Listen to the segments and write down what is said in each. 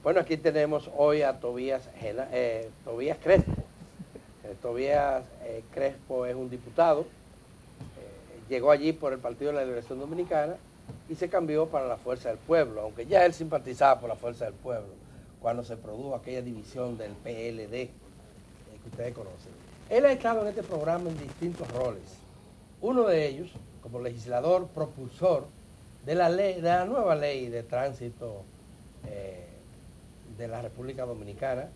Bueno, aquí tenemos hoy a Tobías Crespo. Tobías Crespo es un diputado, llegó allí por el Partido de la Liberación Dominicana y se cambió para la Fuerza del Pueblo, aunque ya él simpatizaba por la Fuerza del Pueblo, cuando se produjo aquella división del PLD que ustedes conocen. Él ha estado en este programa en distintos roles. Uno de ellos, como legislador propulsor de la nueva ley de tránsito de la República Dominicana,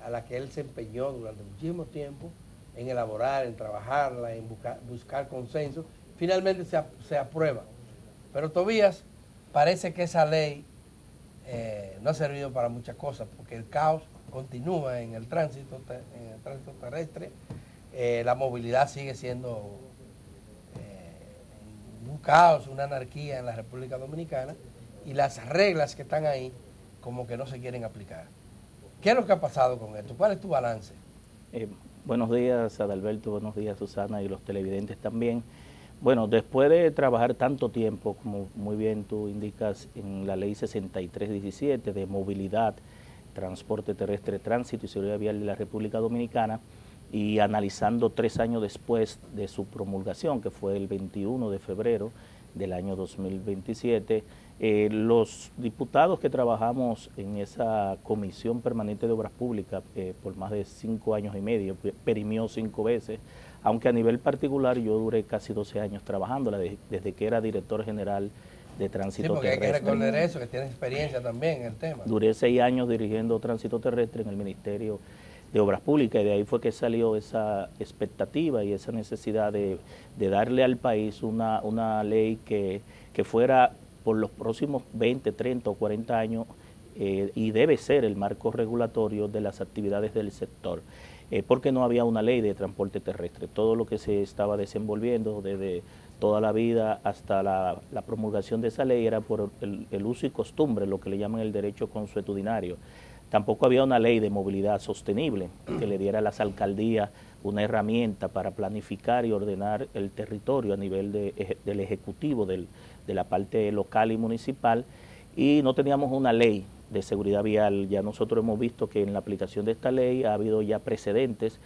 a la que él se empeñó durante muchísimo tiempo en elaborar, en trabajarla, en buscar consenso. Finalmente se aprueba. Pero Tobías, parece que esa ley no ha servido para muchas cosas, porque el caos continúa en el tránsito terrestre, la movilidad sigue siendo un caos, una anarquía en la República Dominicana, y las reglas que están ahí como que no se quieren aplicar. ¿Qué es lo que ha pasado con esto? ¿Cuál es tu balance? Buenos días, Adalberto, buenos días, Susana, y los televidentes también. Bueno, después de trabajar tanto tiempo, como muy bien tú indicas, en la ley 6317 de movilidad, transporte terrestre, tránsito y seguridad vial de la República Dominicana, y analizando 3 años después de su promulgación, que fue el 21 de febrero del año 2027, los diputados que trabajamos en esa Comisión Permanente de Obras Públicas por más de 5 años y medio, perimió 5 veces, aunque a nivel particular yo duré casi 12 años trabajándola, desde que era director general de tránsito terrestre. Sí, porque hay que recordar eso, que tiene experiencia también en el tema. Duré 6 años dirigiendo tránsito terrestre en el Ministerio de Obras Públicas, y de ahí fue que salió esa expectativa y esa necesidad de darle al país una ley que fuera por los próximos 20, 30 o 40 años y debe ser el marco regulatorio de las actividades del sector, porque no había una ley de transporte terrestre. Todo lo que se estaba desenvolviendo desde toda la vida hasta la promulgación de esa ley era por el uso y costumbre, lo que le llaman el derecho consuetudinario. Tampoco había una ley de movilidad sostenible que le diera a las alcaldías una herramienta para planificar y ordenar el territorio a nivel del ejecutivo, de la parte local y municipal, y no teníamos una ley de seguridad vial. Ya nosotros hemos visto que en la aplicación de esta ley ha habido ya precedentes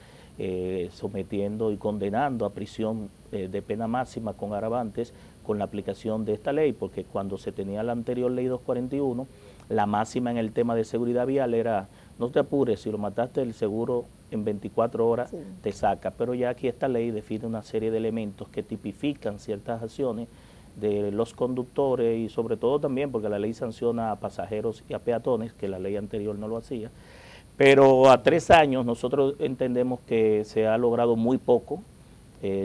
sometiendo y condenando a prisión de pena máxima con agravantes con la aplicación de esta ley, porque cuando se tenía la anterior ley 241, la máxima en el tema de seguridad vial era: no te apures, si lo mataste el seguro en 24 horas sí te saca. Pero ya aquí esta ley define una serie de elementos que tipifican ciertas acciones de los conductores, y sobre todo también porque la ley sanciona a pasajeros y a peatones, que la ley anterior no lo hacía. Pero a 3 años nosotros entendemos que se ha logrado muy poco.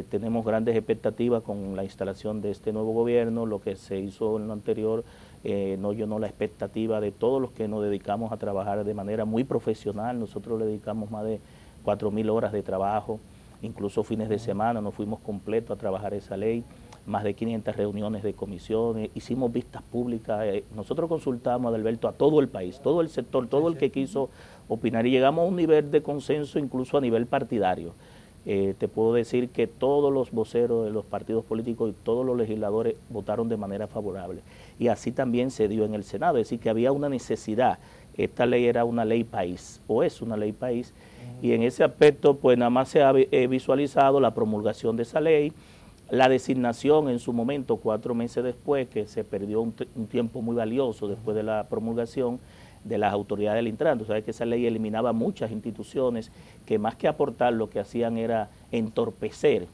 Tenemos grandes expectativas con la instalación de este nuevo gobierno. Lo que se hizo en lo anterior no llenó la expectativa de todos los que nos dedicamos a trabajar de manera muy profesional. Nosotros le dedicamos más de 4.000 horas de trabajo, incluso fines de semana nos fuimos completos a trabajar esa ley, más de 500 reuniones de comisiones, hicimos vistas públicas. Nosotros consultamos, Adalberto, a todo el país, todo el sector, todo el que quiso opinar, y llegamos a un nivel de consenso incluso a nivel partidario. Te puedo decir que todos los voceros de los partidos políticos y todos los legisladores votaron de manera favorable, y así también se dio en el Senado, es decir, que había una necesidad. Esta ley era una ley país, o es una ley país, y en ese aspecto pues nada más se ha visualizado la promulgación de esa ley, la designación en su momento, 4 meses después, que se perdió un tiempo muy valioso después de la promulgación, de las autoridades del Intran. Tú sabes que esa ley eliminaba muchas instituciones que más que aportar lo que hacían era entorpecer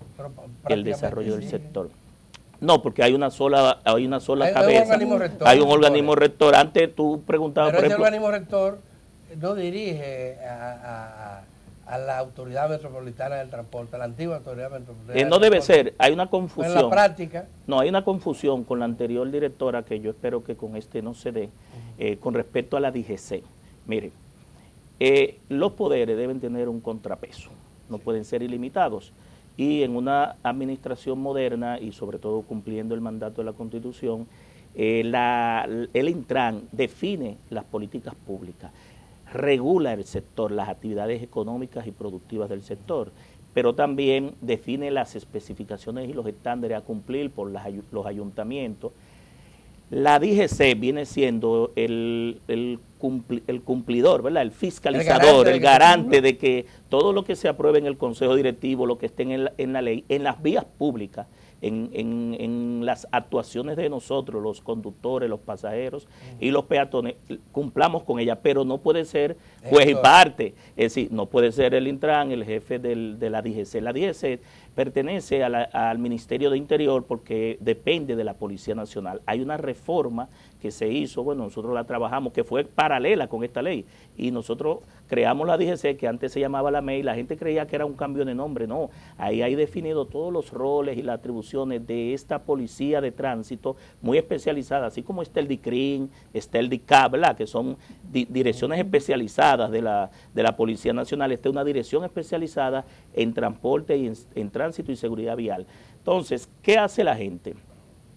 el desarrollo del sector. No, porque hay una sola cabeza, hay un organismo rector. Antes tú preguntabas, pero por ejemplo, ese organismo rector no dirige a la Autoridad Metropolitana del Transporte, a la antigua Autoridad Metropolitana no debe ser, hay una confusión. En la práctica. No, hay una confusión con la anterior directora, que yo espero que con este no se dé, con respecto a la DGC. Mire, los poderes deben tener un contrapeso, no pueden ser ilimitados. Y en una administración moderna, y sobre todo cumpliendo el mandato de la Constitución, el Intran define las políticas públicas, regula el sector, las actividades económicas y productivas del sector, pero también define las especificaciones y los estándares a cumplir por los ayuntamientos, La DGC viene siendo el cumplidor, ¿verdad? El fiscalizador, el garante de que todo lo que se apruebe en el Consejo Directivo, lo que esté en la ley, en las vías públicas, en las actuaciones de nosotros, los conductores, los pasajeros y los peatones, cumplamos con ella, pero no puede ser juez y parte, es decir, no puede ser el Intran, el jefe de la DGC. La DGC pertenece al Ministerio de Interior porque depende de la Policía Nacional. Hay una reforma que se hizo, bueno, nosotros la trabajamos, que fue paralela con esta ley, y nosotros creamos la DGC, que antes se llamaba la MEI, la gente creía que era un cambio de nombre, no, ahí hay definido todos los roles y las atribuciones de esta policía de tránsito muy especializada, así como está el DICRIN, está el DICAP, ¿verdad?, que son direcciones especializadas de la Policía Nacional. Esta es una dirección especializada en transporte y en tránsito y seguridad vial. Entonces, ¿qué hace la gente?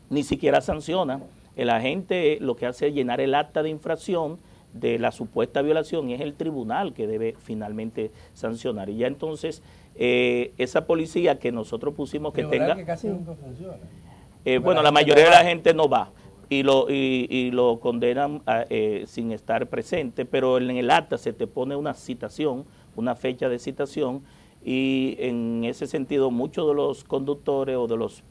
Ni siquiera sanciona. El agente lo que hace es llenar el acta de infracción de la supuesta violación y es el tribunal que debe finalmente sancionar. Y ya entonces esa policía que nosotros pusimos que tenga... que casi nunca funciona. Bueno, la mayoría de la gente no va y lo condenan sin estar presente, pero en el acta se te pone una citación, una fecha de citación, y en ese sentido muchos de los conductores o de los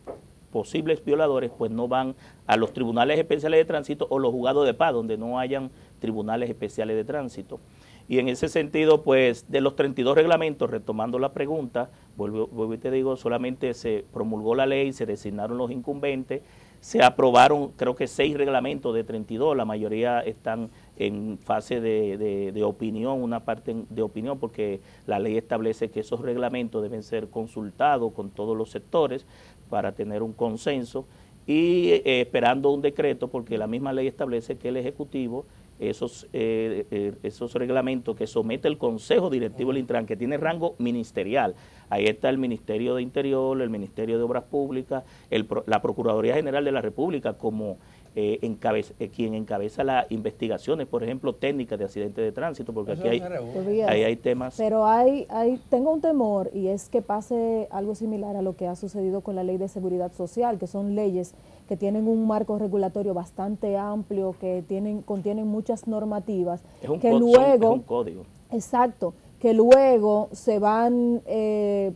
posibles violadores pues no van a los tribunales especiales de tránsito o los juzgados de paz donde no hayan tribunales especiales de tránsito. Y en ese sentido, pues, de los 32 reglamentos, retomando la pregunta, vuelvo y te digo, solamente se promulgó la ley, se designaron los incumbentes, se aprobaron creo que 6 reglamentos de 32, la mayoría están en fase de opinión, una parte de opinión, porque la ley establece que esos reglamentos deben ser consultados con todos los sectores para tener un consenso y esperando un decreto, porque la misma ley establece que el Ejecutivo esos reglamentos que somete el Consejo Directivo del Intran, que tiene rango ministerial. Ahí está el Ministerio de Interior, el Ministerio de Obras Públicas, la Procuraduría General de la República como quien encabeza las investigaciones, por ejemplo, técnicas de accidentes de tránsito, porque aquí hay temas. Pero tengo un temor, y es que pase algo similar a lo que ha sucedido con la Ley de Seguridad Social, que son leyes que tienen un marco regulatorio bastante amplio, que contienen muchas normativas, es un código. Exacto, que luego se van,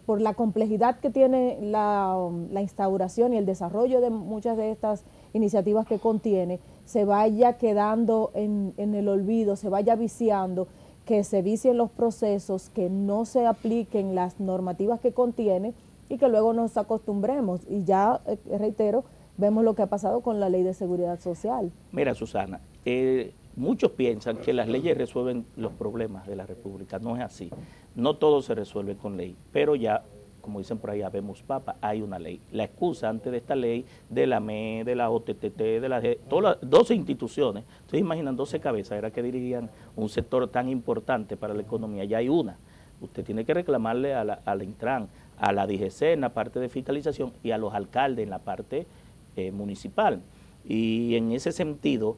por la complejidad que tiene la instauración y el desarrollo de muchas de estas iniciativas que contiene, se vaya quedando en el olvido, se vaya viciando, que se vicien los procesos, que no se apliquen las normativas que contiene y que luego nos acostumbremos. Y ya, reitero, vemos lo que ha pasado con la Ley de Seguridad Social. Mira, Susana, muchos piensan que las leyes resuelven los problemas de la República. No es así. No todo se resuelve con ley, pero ya, como dicen por ahí, habemos papa, hay una ley. La excusa antes de esta ley, de la ME, de la OTTT, de todas las 12 instituciones, ustedes imaginan 12 cabezas, era que dirigían un sector tan importante para la economía, ya hay una. Usted tiene que reclamarle a la Intran, a la DGC en la parte de fiscalización y a los alcaldes en la parte municipal. Y en ese sentido,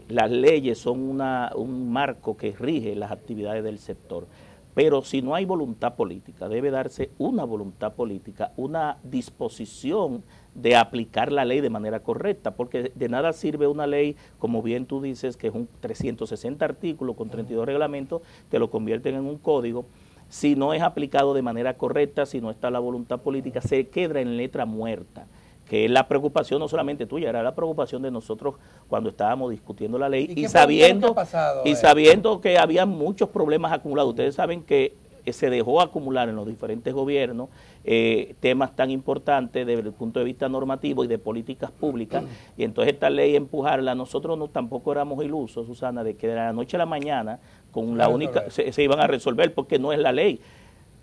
las leyes son un marco que rige las actividades del sector. Pero si no hay voluntad política, debe darse una voluntad política, una disposición de aplicar la ley de manera correcta, porque de nada sirve una ley, como bien tú dices, que es un 360 artículos con 32 reglamentos, te lo convierten en un código. Si no es aplicado de manera correcta, si no está la voluntad política, se queda en letra muerta, que es la preocupación no solamente tuya, era la preocupación de nosotros cuando estábamos discutiendo la ley y sabiendo que había muchos problemas acumulados. Ustedes saben que se dejó acumular en los diferentes gobiernos temas tan importantes desde el punto de vista normativo y de políticas públicas, y entonces esta ley empujarla, nosotros tampoco éramos ilusos, Susana, de que de la noche a la mañana con la única se iban a resolver, porque no es la ley.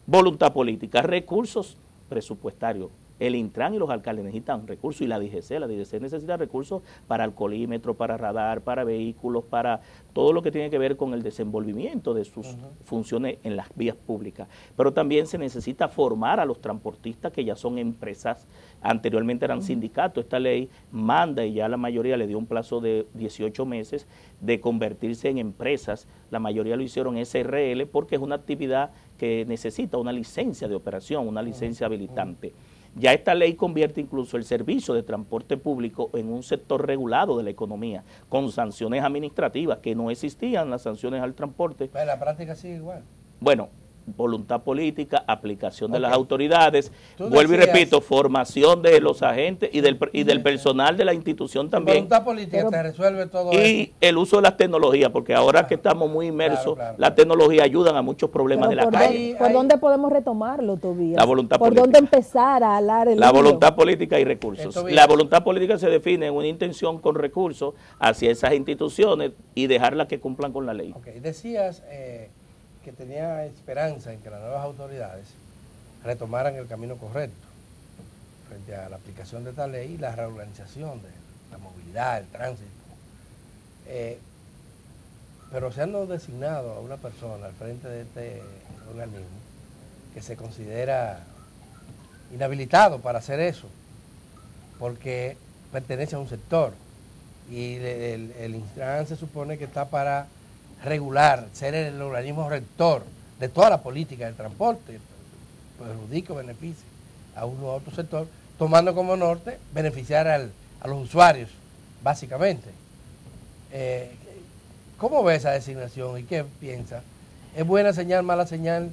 Voluntad política, recursos presupuestarios. El Intran y los alcaldes necesitan recursos, y la DGC necesita recursos para alcoholímetro, para radar, para vehículos, para todo lo que tiene que ver con el desenvolvimiento de sus funciones en las vías públicas. Pero también se necesita formar a los transportistas, que ya son empresas, anteriormente eran sindicatos. Esta ley manda, y ya la mayoría le dio un plazo de 18 meses, de convertirse en empresas. La mayoría lo hicieron SRL, porque es una actividad que necesita una licencia de operación, una licencia habilitante. Ya esta ley convierte incluso el servicio de transporte público en un sector regulado de la economía, con sanciones administrativas, que no existían las sanciones al transporte. Pero en la práctica sigue igual. Bueno, voluntad política, aplicación de las autoridades, vuelvo y repito, formación de los agentes y del personal de la institución también. Voluntad política te resuelve todo eso. Y el uso de las tecnologías, porque ahora que estamos muy inmersos, las tecnologías ayudan a muchos problemas de la calle. ¿Por dónde podemos retomarlo, Tobías? La voluntad política. ¿Por dónde empezar a alar el La voluntad política y recursos. La voluntad política se define en una intención con recursos hacia esas instituciones y dejarlas que cumplan con la ley. Okay. Decías que tenía esperanza en que las nuevas autoridades retomaran el camino correcto frente a la aplicación de esta ley y la reorganización de la movilidad, el tránsito. Pero se han designado a una persona al frente de este organismo que se considera inhabilitado para hacer eso, porque pertenece a un sector y el Intran se supone que está para regular, ser el organismo rector de toda la política del transporte, perjudica o beneficia a uno u otro sector, tomando como norte beneficiar a los usuarios, básicamente. ¿Cómo ve esa designación y qué piensa? ¿Es buena señal, mala señal?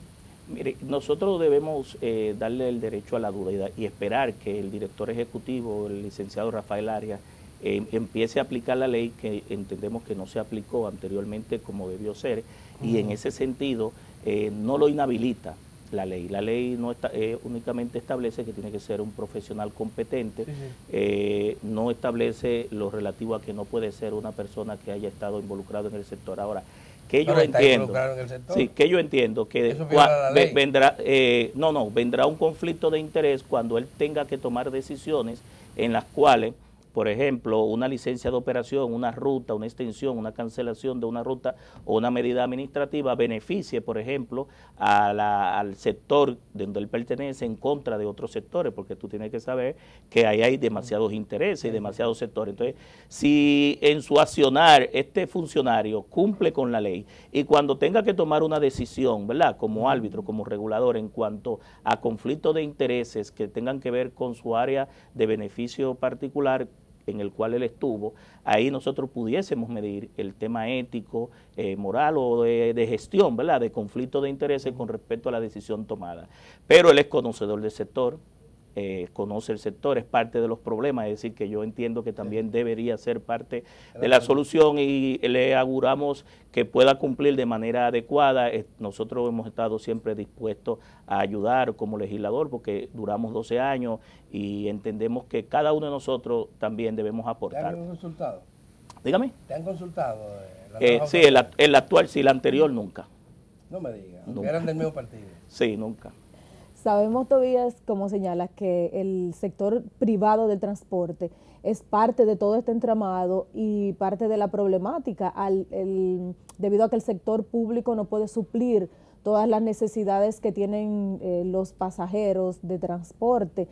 Mire, nosotros debemos darle el derecho a la duda y esperar que el director ejecutivo, el licenciado Rafael Arias, empiece a aplicar la ley que entendemos que no se aplicó anteriormente como debió ser, y en ese sentido no lo inhabilita la ley. La ley no está, únicamente establece que tiene que ser un profesional competente, no establece lo relativo a que no puede ser una persona que haya estado involucrado en el sector. Ahora, que yo entiendo, sí, que yo entiendo que vendrá un conflicto de interés cuando él tenga que tomar decisiones en las cuales, por ejemplo, una licencia de operación, una ruta, una extensión, una cancelación de una ruta o una medida administrativa beneficie, por ejemplo, al sector donde él pertenece en contra de otros sectores, porque tú tienes que saber que ahí hay demasiados intereses y demasiados sectores. Entonces, si en su accionar este funcionario cumple con la ley y cuando tenga que tomar una decisión, ¿verdad?, como árbitro, como regulador en cuanto a conflictos de intereses que tengan que ver con su área de beneficio particular, en el cual él estuvo, ahí nosotros pudiésemos medir el tema ético, moral o de gestión, ¿verdad?, de conflicto de intereses con respecto a la decisión tomada. Pero él es conocedor del sector, conoce el sector, es parte de los problemas, es decir, que yo entiendo que también debería ser parte de la solución y le auguramos que pueda cumplir de manera adecuada. Nosotros hemos estado siempre dispuestos a ayudar como legislador porque duramos 12 años y entendemos que cada uno de nosotros también debemos aportar. ¿Te han consultado? Dígame. ¿Te han consultado? Sí, el actual sí, el anterior nunca. No me digas, eran del mismo partido. Sí, nunca. Sabemos, Tobías, como señalas, que el sector privado del transporte es parte de todo este entramado y parte de la problemática debido a que el sector público no puede suplir todas las necesidades que tienen los pasajeros de transporte.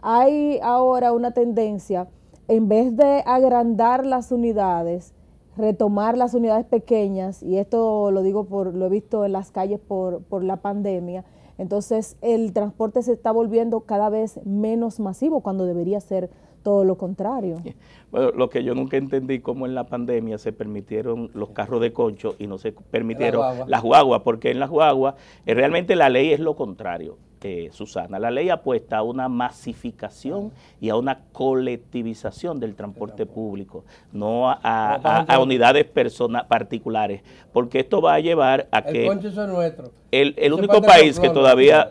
Hay ahora una tendencia, en vez de agrandar las unidades, retomar las unidades pequeñas, y esto lo digo lo he visto en las calles por la pandemia. Entonces el transporte se está volviendo cada vez menos masivo cuando debería ser todo lo contrario. Bueno, lo que yo nunca entendí, cómo en la pandemia se permitieron los carros de concho y no se permitieron las guaguas, porque en las guaguas realmente la ley es lo contrario. Susana, la ley apuesta a una masificación y a una colectivización del transporte público, no a unidades particulares, porque esto va a llevar a que... El concho es nuestro. El único país que todavía,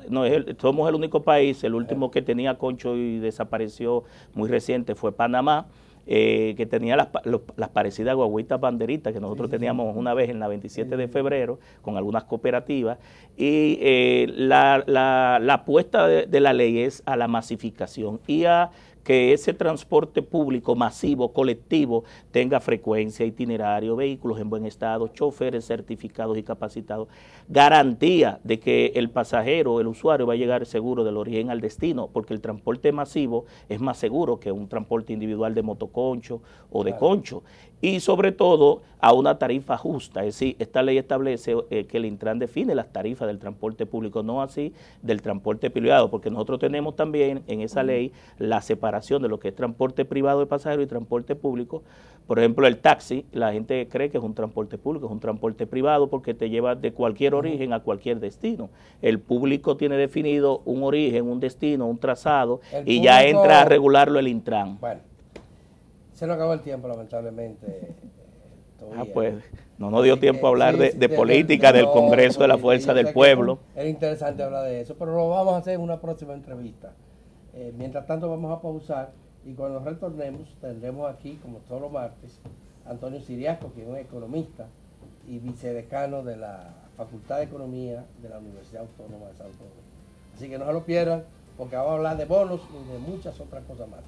somos el único país, el último que tenía concho y desapareció muy reciente fue Panamá, que tenía las parecidas guaguitas banderitas que nosotros teníamos una vez en la 27 de febrero con algunas cooperativas, y la apuesta de la ley es a la masificación y a que ese transporte público masivo, colectivo, tenga frecuencia, itinerario, vehículos en buen estado, choferes certificados y capacitados, garantía de que el pasajero, el usuario va a llegar seguro del origen al destino, porque el transporte masivo es más seguro que un transporte individual de motoconcho o de concho, y sobre todo a una tarifa justa. Es decir, esta ley establece que el Intran define las tarifas del transporte público, no así del transporte privado, porque nosotros tenemos también en esa ley la separación de lo que es transporte privado de pasajeros y transporte público. Por ejemplo, el taxi, la gente cree que es un transporte público, es un transporte privado porque te lleva de cualquier origen a cualquier destino. El público tiene definido un origen, un destino, un trazado, y ya entra a regularlo el Intran. Bueno, se nos acabó el tiempo, lamentablemente. Pues no nos dio tiempo a hablar de política, del Congreso de la Fuerza del Pueblo. Era interesante hablar de eso, pero lo vamos a hacer en una próxima entrevista. Mientras tanto vamos a pausar y cuando retornemos tendremos aquí, como todos los martes, Antonio Siriasco, quien es economista y vicedecano de la Facultad de Economía de la Universidad Autónoma de Santo Domingo. Así que no se lo pierdan, porque vamos a hablar de bonos y de muchas otras cosas más.